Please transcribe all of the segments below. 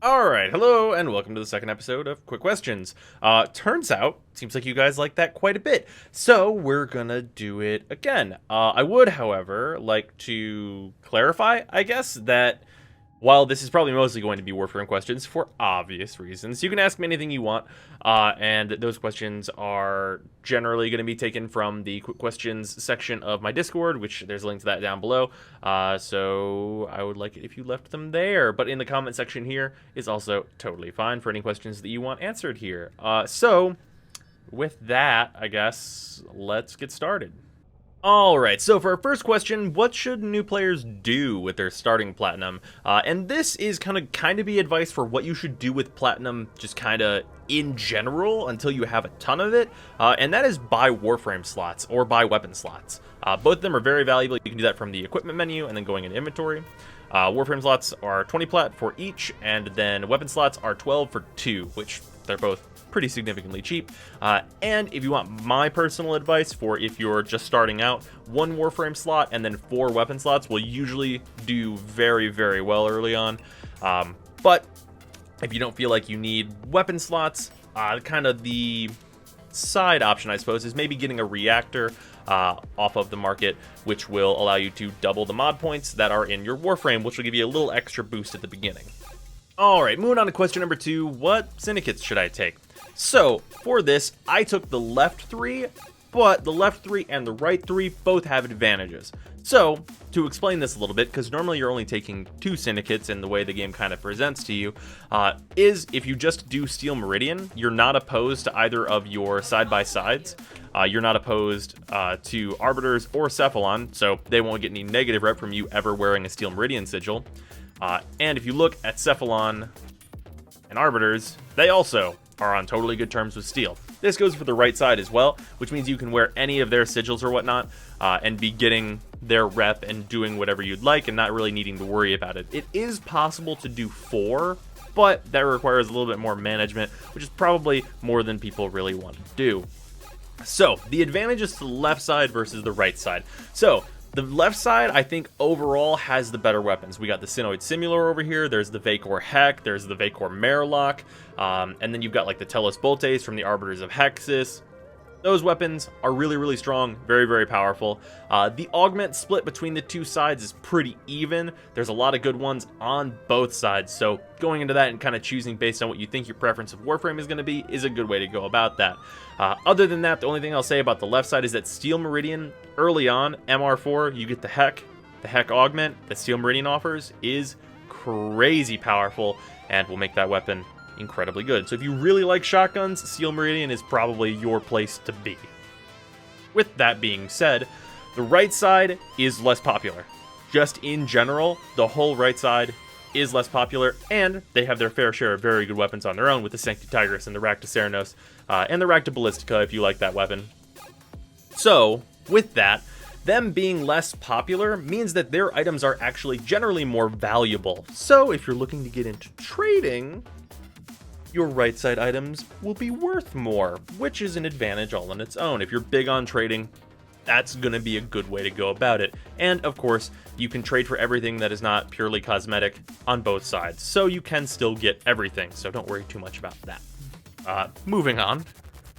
Alright, hello, and welcome to the second episode of Quick Questions. Turns out, seems like you guys like that quite a bit, so we're gonna do it again. I would, however, like to clarify, I guess, that while this is probably mostly going to be Warframe questions for obvious reasons, you can ask me anything you want, and those questions are generally going to be taken from the quick questions section of my Discord, which there's a link to that down below. So I would like it if you left them there, but in the comment section here is also totally fine for any questions that you want answered here. So with that, I guess let's get started. Alright, so for our first question, what should new players do with their starting Platinum? And this is kind of be advice for what you should do with Platinum just kind of in general until you have a ton of it, and that is buy Warframe slots or buy weapon slots. Both of them are very valuable. You can do that from the equipment menu and then going into inventory. Warframe slots are 20 plat for each, and then weapon slots are 12 for 2, which they're both pretty significantly cheap. And if you want my personal advice for if you're just starting out, 1 Warframe slot and then 4 weapon slots will usually do very, very well early on. But if you don't feel like you need weapon slots, kind of the side option, I suppose, is maybe getting a reactor off of the market, which will allow you to double the mod points that are in your Warframe, which will give you a little extra boost at the beginning. Alright, moving on to question number 2, what syndicates should I take? So, for this, I took the left 3, but the left 3 and the right 3 both have advantages. So, to explain this a little bit, because normally you're only taking 2 syndicates in the way the game kind of presents to you, is if you just do Steel Meridian, you're not opposed to either of your side-by-sides. You're not opposed to Arbiters or Cephalon, so they won't get any negative rep from you ever wearing a Steel Meridian sigil. And if you look at Cephalon and Arbiters, they also are on totally good terms with Steel. This goes for the right side as well, which means you can wear any of their sigils or whatnot, and be getting their rep and doing whatever you'd like and not really needing to worry about it. It is possible to do 4, but that requires a little bit more management, which is probably more than people really want to do. So, the advantages to the left side versus the right side. So, the left side, I think, overall has the better weapons. We got the Synoid Simulor over here, there's the Vacor Heck, there's the Vacor Merlock, and then you've got like the Telos Boltes from the Arbiters of Hexus. Those weapons are really, really strong, very, very powerful. The augment split between the two sides is pretty even. There's a lot of good ones on both sides, so going into that and kind of choosing based on what you think your preference of Warframe is going to be is a good way to go about that. Other than that, the only thing I'll say about the left side is that Steel Meridian, early on, MR4, you get the Heck augment that Steel Meridian offers is crazy powerful and will make that weapon incredibly good. So if you really like shotguns, Steel Meridian is probably your place to be. With that being said, the right side is less popular. Just in general, the whole right side is less popular, and they have their fair share of very good weapons on their own with the Sancti Tigris and the Rakta Ceranos, and the Rakta Ballistica if you like that weapon. So, with that, them being less popular means that their items are actually generally more valuable. So if you're looking to get into trading, your right side items will be worth more, which is an advantage all on its own. If you're big on trading, that's going to be a good way to go about it. And of course, you can trade for everything that is not purely cosmetic on both sides, so you can still get everything, so don't worry too much about that. Moving on.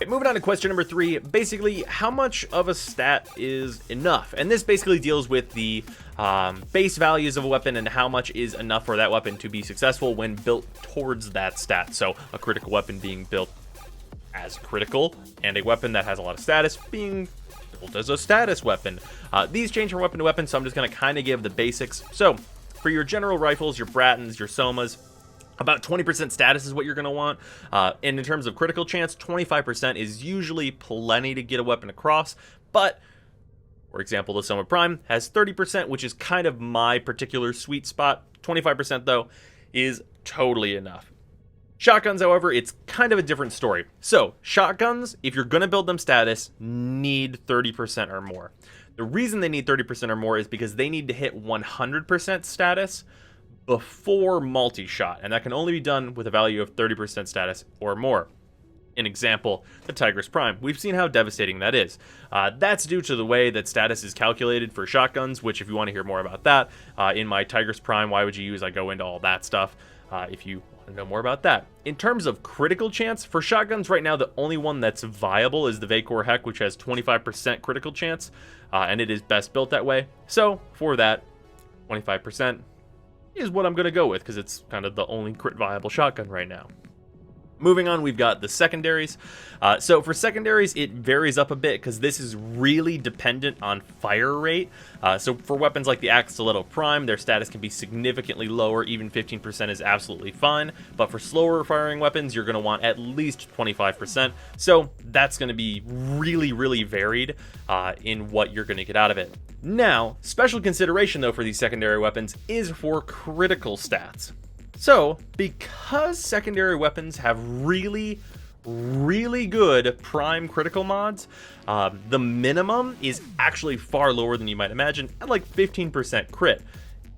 Moving on to question number 3, basically, how much of a stat is enough? And this basically deals with the base values of a weapon and how much is enough for that weapon to be successful when built towards that stat. So a critical weapon being built as critical, and a weapon that has a lot of status being built as a status weapon. These change from weapon to weapon, so I'm just going to kind of give the basics. So for your general rifles, your Brattons, your Somas, about 20% status is what you're going to want, and in terms of critical chance, 25% is usually plenty to get a weapon across, but, for example, the Soma Prime has 30%, which is kind of my particular sweet spot. 25%, though, is totally enough. Shotguns, however, it's kind of a different story. So, shotguns, if you're going to build them status, need 30% or more. The reason they need 30% or more is because they need to hit 100% status before multi-shot, and that can only be done with a value of 30% status or more. An example, the Tigris Prime. We've seen how devastating that is. That's due to the way that status is calculated for shotguns, which if you want to hear more about that, in my Tigris Prime, why would you use, I go into all that stuff if you want know more about that. In terms of critical chance, for shotguns right now, the only one that's viable is the Vacor Heck, which has 25% critical chance, and it is best built that way. So for that, 25% is what I'm going to go with, because it's kind of the only crit viable shotgun right now. Moving on, we've got the secondaries. So for secondaries, it varies up a bit because this is really dependent on fire rate. So for weapons like the Axe Stiletto Prime, their status can be significantly lower. Even 15% is absolutely fine. But for slower firing weapons, you're going to want at least 25%. So that's going to be really, really varied in what you're going to get out of it. Now, special consideration, though, for these secondary weapons is for critical stats. So, because secondary weapons have really, really good prime critical mods, the minimum is actually far lower than you might imagine, at like 15% crit.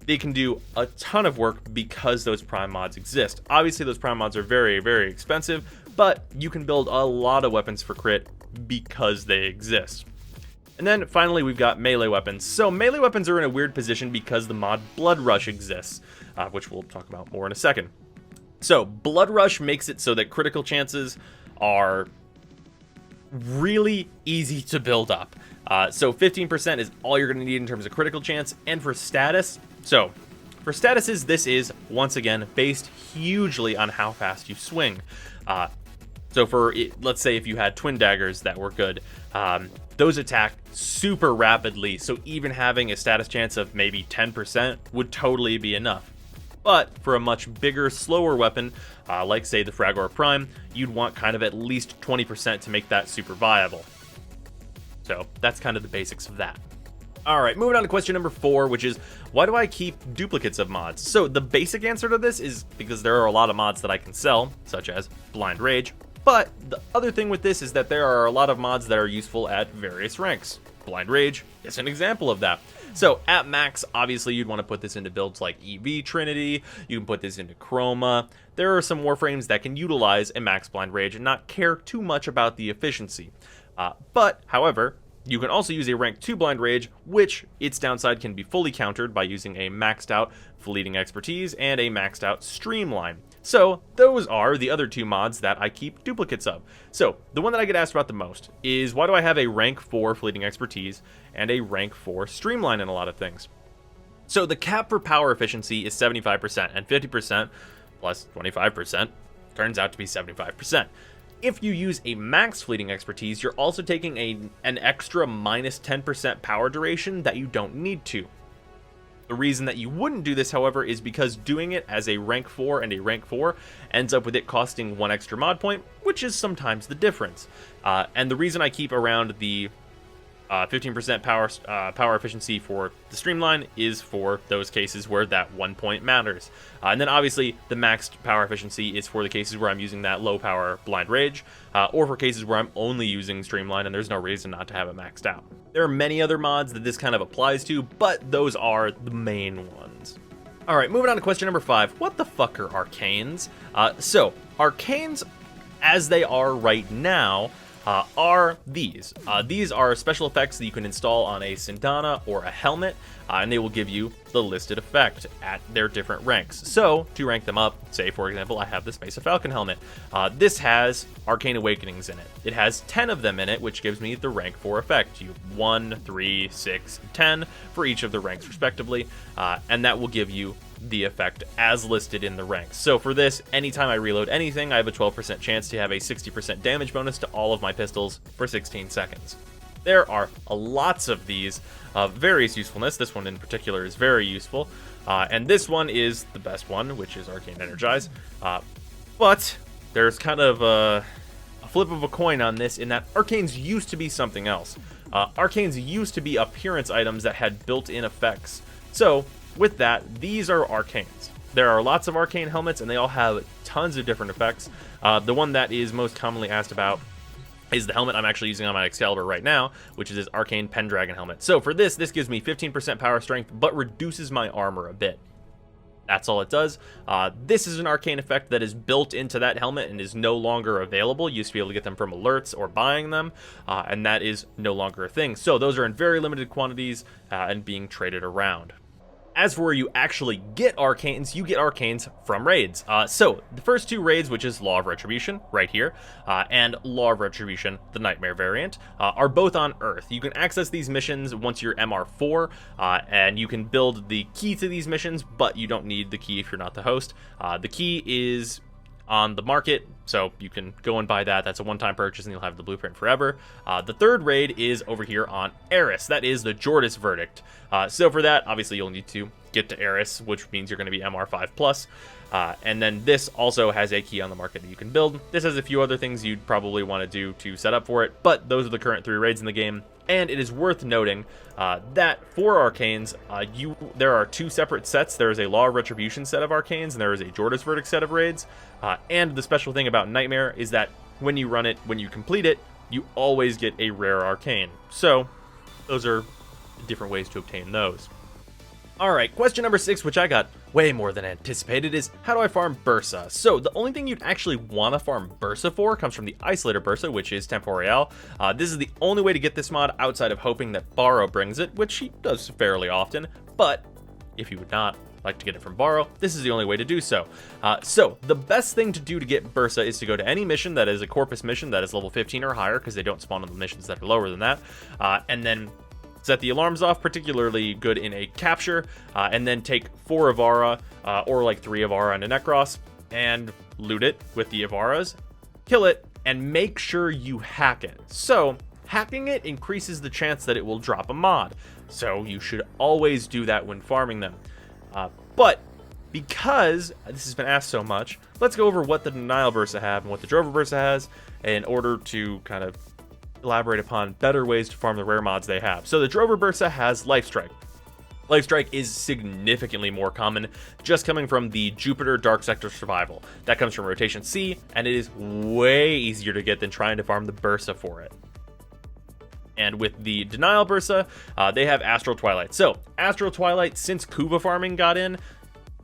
They can do a ton of work because those prime mods exist. Obviously, those prime mods are very, very expensive, but you can build a lot of weapons for crit because they exist. And then finally, we've got melee weapons. So melee weapons are in a weird position because the mod Blood Rush exists, which we'll talk about more in a second. So Blood Rush makes it so that critical chances are really easy to build up. So 15% is all you're going to need in terms of critical chance. And for status, so for statuses, this is, once again, based hugely on how fast you swing. So for, let's say if you had twin daggers that were good, those attack super rapidly, so even having a status chance of maybe 10% would totally be enough. But for a much bigger, slower weapon, like say the Fragor Prime, you'd want kind of at least 20% to make that super viable. So that's kind of the basics of that. Alright, moving on to question number 4, which is, why do I keep duplicates of mods? So the basic answer to this is because there are a lot of mods that I can sell, such as Blind Rage. But the other thing with this is that there are a lot of mods that are useful at various ranks. Blind Rage is an example of that. So at max, obviously you'd want to put this into builds like EV Trinity, you can put this into Chroma. There are some warframes that can utilize a max Blind Rage and not care too much about the efficiency. But, however, you can also use a rank 2 Blind Rage, which its downside can be fully countered by using a maxed out Fleeting Expertise and a maxed out Streamline. So those are the other 2 mods that I keep duplicates of. So the one that I get asked about the most is, why do I have a rank 4 Fleeting Expertise and a rank 4 Streamline in a lot of things? So the cap for power efficiency is 75%, and 50% plus 25% turns out to be 75%. If you use a max Fleeting Expertise, you're also taking an extra minus 10% power duration that you don't need to. The reason that you wouldn't do this, however, is because doing it as a rank 4 and a rank 4 ends up with it costing 1 extra mod point, which is sometimes the difference. And the reason I keep around the 15% power efficiency for the Streamline is for those cases where that 1 point matters. And then obviously the maxed power efficiency is for the cases where I'm using that low power Blind Rage, or for cases where I'm only using Streamline and there's no reason not to have it maxed out. There are many other mods that this kind of applies to, but those are the main ones. Alright, moving on to question number 5. What the fuck are Arcanes? So, Arcanes, as they are right now, are these. These are special effects that you can install on a Sindana or a helmet, and they will give you the listed effect at their different ranks. So, to rank them up, say for example, I have this Mesa Falcon helmet. This has Arcane Awakenings in it. It has 10 of them in it, which gives me the rank 4 effect. You have 1, 3, 6, 10 for each of the ranks respectively, and that will give you the effect as listed in the ranks. So for this, anytime I reload anything, I have a 12% chance to have a 60% damage bonus to all of my pistols for 16 seconds. There are lots of these of various usefulness. This one in particular is very useful, and this one is the best one, which is Arcane Energize. But there's kind of a flip of a coin on this in that Arcanes used to be something else. Arcanes used to be appearance items that had built-in effects. So with that, these are Arcanes. There are lots of Arcane helmets, and they all have tons of different effects. The one that is most commonly asked about is the helmet I'm actually using on my Excalibur right now, which is this Arcane Pendragon helmet. So for this gives me 15% power strength, but reduces my armor a bit. That's all it does. This is an Arcane effect that is built into that helmet and is no longer available. You used to be able to get them from alerts or buying them, and that is no longer a thing. So those are in very limited quantities and being traded around. As for where you actually get Arcanes, you get Arcanes from raids. So, the first two raids, which is Law of Retribution, right here, and Law of Retribution, the Nightmare variant, are both on Earth. You can access these missions once you're MR4, and you can build the key to these missions, but you don't need the key if you're not the host. The key is on the market, so you can go and buy that. That's a one-time purchase and you'll have the blueprint forever. The third raid is over here on Eris. That is the Jordis verdict. So for that, obviously you'll need to get to Eris, which means you're going to be MR5+. And then this also has a key on the market that you can build. This has a few other things you'd probably want to do to set up for it, but those are the current 3 raids in the game. And it is worth noting that for Arcanes, there are 2 separate sets. There is a Law of Retribution set of Arcanes, and there is a Jordis Verdict set of raids. And the special thing about Nightmare is that when you run it, when you complete it, you always get a rare Arcane. So those are different ways to obtain those. Alright, question number 6, which I got way more than anticipated, is how do I farm Bursa? So the only thing you'd actually want to farm Bursa for comes from the Isolator Bursa, which is Temporeal. This is the only way to get this mod outside of hoping that Borrow brings it, which he does fairly often, but if you would not like to get it from Borrow, this is the only way to do so. So the best thing to do to get Bursa is to go to any mission that is a Corpus mission that is level 15 or higher, because they don't spawn on the missions that are lower than that, and then set the alarms off, particularly good in a capture, and then take 4 Avara, or like 3 Avara and a Necros, and loot it with the Avaras, kill it, and make sure you hack it. So, hacking it increases the chance that it will drop a mod, so you should always do that when farming them. But, because this has been asked so much, let's go over what the Denial Bursa have and what the Drover Bursa has, in order to kind of elaborate upon better ways to farm the rare mods they have. So the Drover Bursa has Lifestrike. Lifestrike is significantly more common, just coming from the Jupiter Dark Sector Survival. That comes from Rotation C, and it is way easier to get than trying to farm the Bursa for it. And with the Denial Bursa, they have Astral Twilight. So Astral Twilight, since Kuva farming got in,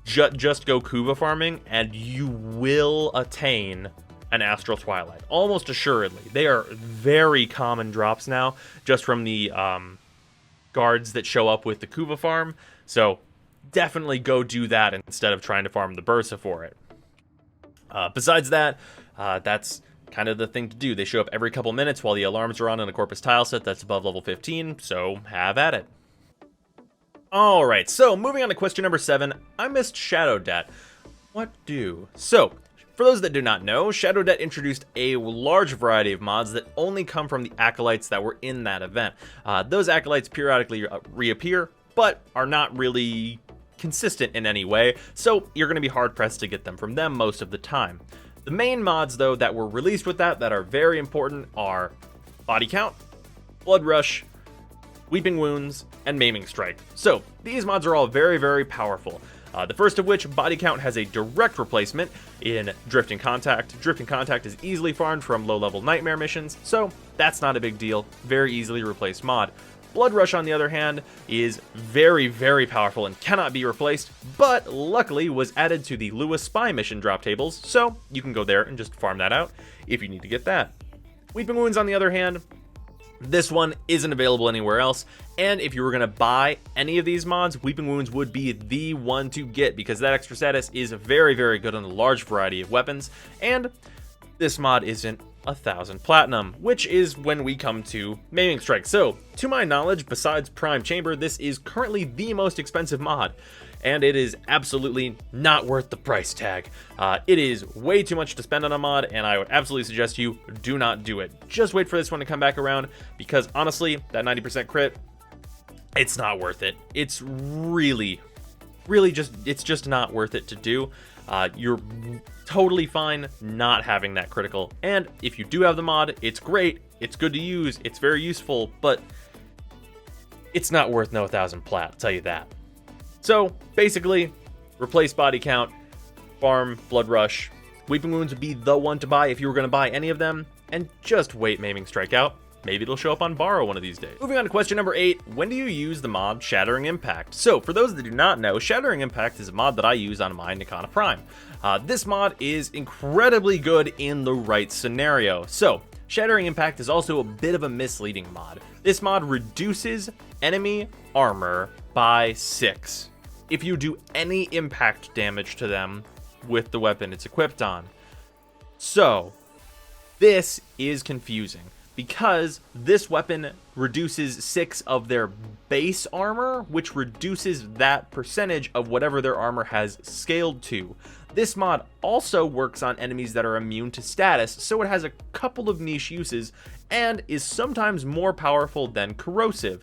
just go Kuva farming, and you will attain an Astral Twilight, almost assuredly. They are very common drops now, just from the guards that show up with the Kuva farm, so definitely go do that instead of trying to farm the Bursa for it. Besides that, that's kind of the thing to do. They show up every couple minutes while the alarms are on in a Corpus tile set that's above level 15, so have at it. Alright, so moving on to question number 7, I missed Shadow Debt. What do? So, for those that do not know, Shadow Debt introduced a large variety of mods that only come from the acolytes that were in that event. Those acolytes periodically reappear, but are not really consistent in any way, so you're going to be hard-pressed to get them from them most of the time. The main mods, though, that were released with that are very important are Body Count, Blood Rush, Weeping Wounds, and Maiming Strike. So, these mods are all very, very powerful. The first of which, Body Count, has a direct replacement in Drifting Contact. Drifting Contact is easily farmed from low-level Nightmare missions, so that's not a big deal. Very easily replaced mod. Blood Rush, on the other hand, is very, very powerful and cannot be replaced, but luckily was added to the Lewis Spy mission drop tables, so you can go there and just farm that out if you need to get that. Weeping Wounds, on the other hand, this one isn't available anywhere else, and if you were going to buy any of these mods, Weeping Wounds would be the one to get, because that extra status is very, very good on a large variety of weapons, and this mod isn't 1,000 platinum, which is when we come to Maiming Strike. So, to my knowledge, besides Prime Chamber, this is currently the most expensive mod, and it is absolutely not worth the price tag. It is way too much to spend on a mod, and I would absolutely suggest you do not do it. Just wait for this one to come back around, because honestly, that 90% crit, it's not worth it. It's really just not worth it to do. You're totally fine not having that critical, and if you do have the mod, it's great, it's good to use, it's very useful, but it's not worth no 1,000 plat, I'll tell you that. So, basically, replace Body Count, farm Blood Rush. Weeping Wounds would be the one to buy if you were going to buy any of them, and just wait Maiming Strike out. Maybe it'll show up on Borrow one of these days. Moving on to question number 8, when do you use the mod Shattering Impact? So, for those that do not know, Shattering Impact is a mod that I use on my Nikana Prime. This mod is incredibly good in the right scenario. So, Shattering Impact is also a bit of a misleading mod. This mod reduces enemy armor by 6. if you do any impact damage to them with the weapon it's equipped on. So, this is confusing because this weapon reduces 6 of their base armor, which reduces that percentage of whatever their armor has scaled to. This mod also works on enemies that are immune to status, so it has a couple of niche uses and is sometimes more powerful than corrosive.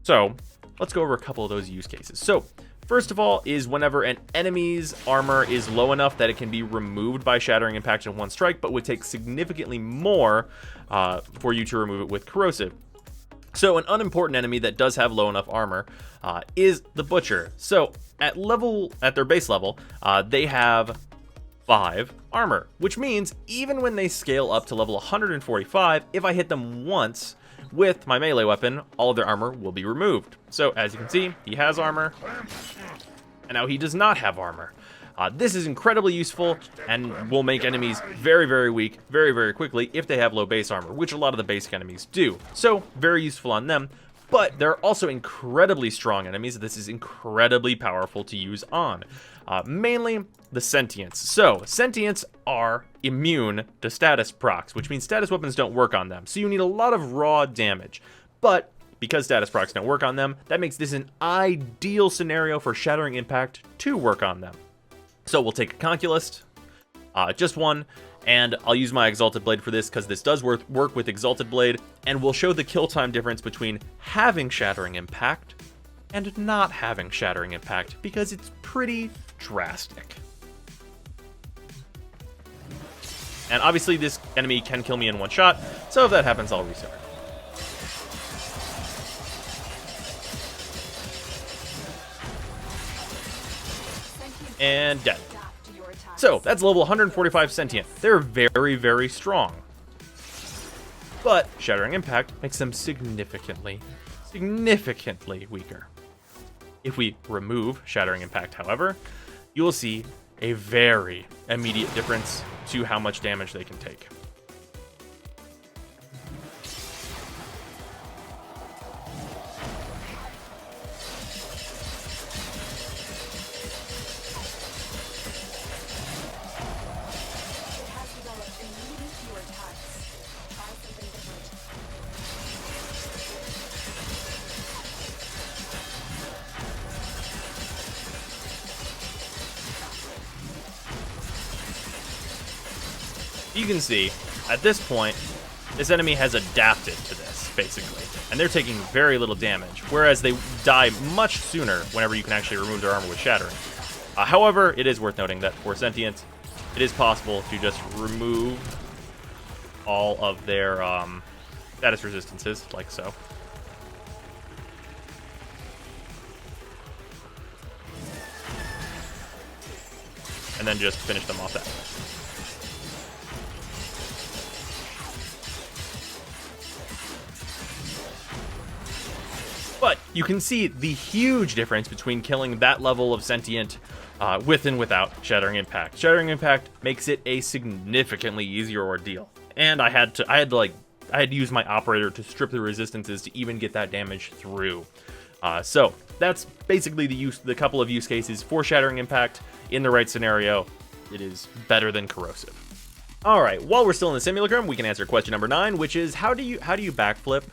So let's go over a couple of those use cases. So first of all is whenever an enemy's armor is low enough that it can be removed by Shattering Impact in one strike, but would take significantly more for you to remove it with corrosive. So an unimportant enemy that does have low enough armor is the Butcher. So at their base level, they have 5 armor, which means even when they scale up to level 145, if I hit them once with my melee weapon, all of their armor will be removed. So as you can see, he has armor, and now he does not have armor. This is incredibly useful and will make enemies very, very weak very, very quickly if they have low base armor, which a lot of the basic enemies do. So very useful on them, but there are also incredibly strong enemies this is incredibly powerful to use on. Mainly the Sentients. So Sentients are immune to status procs, which means status weapons don't work on them. So you need a lot of raw damage. But because status procs don't work on them, that makes this an ideal scenario for Shattering Impact to work on them. So we'll take a Conculist, just one, and I'll use my Exalted Blade for this because this does work with Exalted Blade, and we'll show the kill time difference between having Shattering Impact and not having Shattering Impact because it's pretty drastic. And obviously this enemy can kill me in one shot, so if that happens, I'll restart. And dead. So that's level 145 Sentient. They're very, very strong. But Shattering Impact makes them significantly weaker. If we remove Shattering Impact, however, you will see a very immediate difference to how much damage they can take. You can see, at this point, this enemy has adapted to this, basically, and they're taking very little damage, whereas they die much sooner whenever you can actually remove their armor with Shattering. However, it is worth noting that for Sentients, it is possible to just remove all of their status resistances, like so. And then just finish them off that way. But you can see the huge difference between killing that level of Sentient with and without Shattering Impact. Shattering Impact makes it a significantly easier ordeal, and I had to use my operator to strip the resistances to even get that damage through. So that's basically the couple of use cases for Shattering Impact. In the right scenario, it is better than corrosive. All right, while we're still in the simulacrum, we can answer question number 9, which is how do you backflip?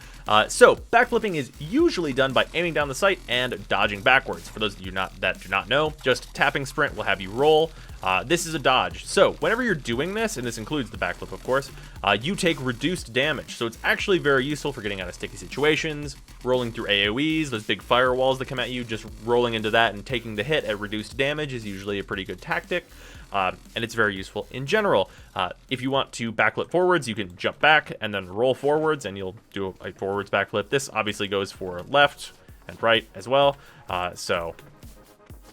So backflipping is usually done by aiming down the sight and dodging backwards. For those of you that do not know, just tapping sprint will have you roll. This is a dodge. So whenever you're doing this, and this includes the backflip, of course, you take reduced damage. So it's actually very useful for getting out of sticky situations, rolling through AoEs, those big firewalls that come at you, just rolling into that and taking the hit at reduced damage is usually a pretty good tactic. And it's very useful in general. If you want to backflip forwards, you can jump back and then roll forwards, and you'll do a forwards backflip. This obviously goes for left and right as well. So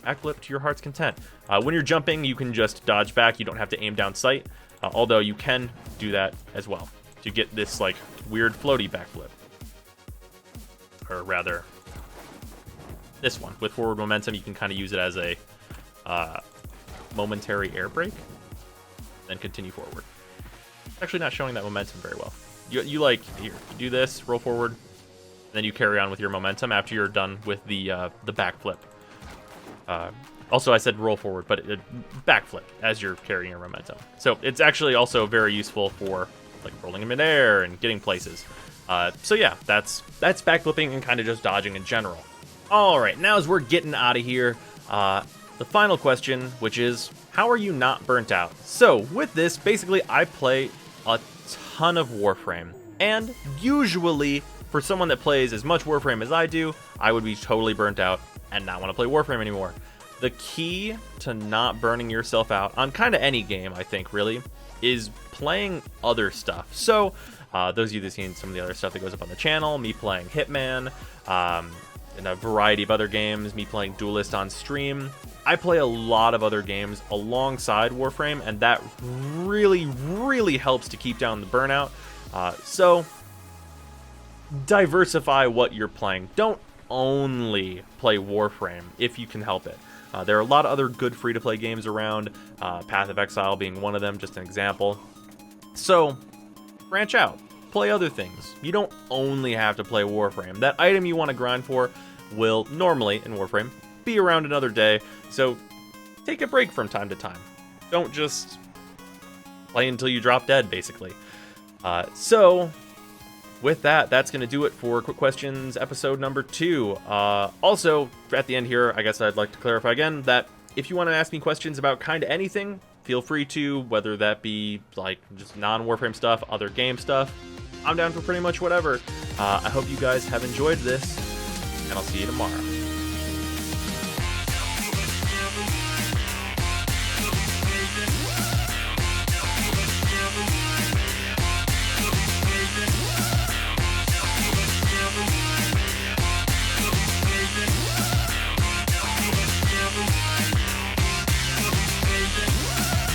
backflip to your heart's content. When you're jumping, you can just dodge back. You don't have to aim down sight, although you can do that as well to get this like weird floaty backflip. Or rather, this one. With forward momentum, you can kind of use it as a momentary air brake, then continue forward. It's actually not showing that momentum very well. You like, here, you do this, roll forward, and then you carry on with your momentum after you're done with the backflip. Also, I said roll forward, but backflip as you're carrying your momentum. So it's actually also very useful for like rolling in midair and getting places. So yeah, that's backflipping and kind of just dodging in general. All right, now as we're getting out of here, the final question, which is, how are you not burnt out? So with this, basically, I play a ton of Warframe, and usually for someone that plays as much Warframe as I do, I would be totally burnt out and not want to play Warframe anymore. The key to not burning yourself out on kind of any game, I think, really, is playing other stuff. So, those of you that have seen some of the other stuff that goes up on the channel, me playing Hitman, and a variety of other games, me playing Duelist on stream, I play a lot of other games alongside Warframe, and that really, really helps to keep down the burnout. So, diversify what you're playing. Don't only play Warframe if you can help it. There are a lot of other good free-to-play games around, Path of Exile being one of them, just an example. So, branch out. Play other things. You don't only have to play Warframe. That item you want to grind for will normally, in Warframe, be around another day, so take a break from time to time. Don't just play until you drop dead, basically. So, with that, that's going to do it for Quick Questions episode number 2. Also, at the end here, I guess I'd like to clarify again that if you want to ask me questions about kind of anything, feel free to, whether that be like just non-Warframe stuff, other game stuff. I'm down for pretty much whatever. I hope you guys have enjoyed this, and I'll see you tomorrow.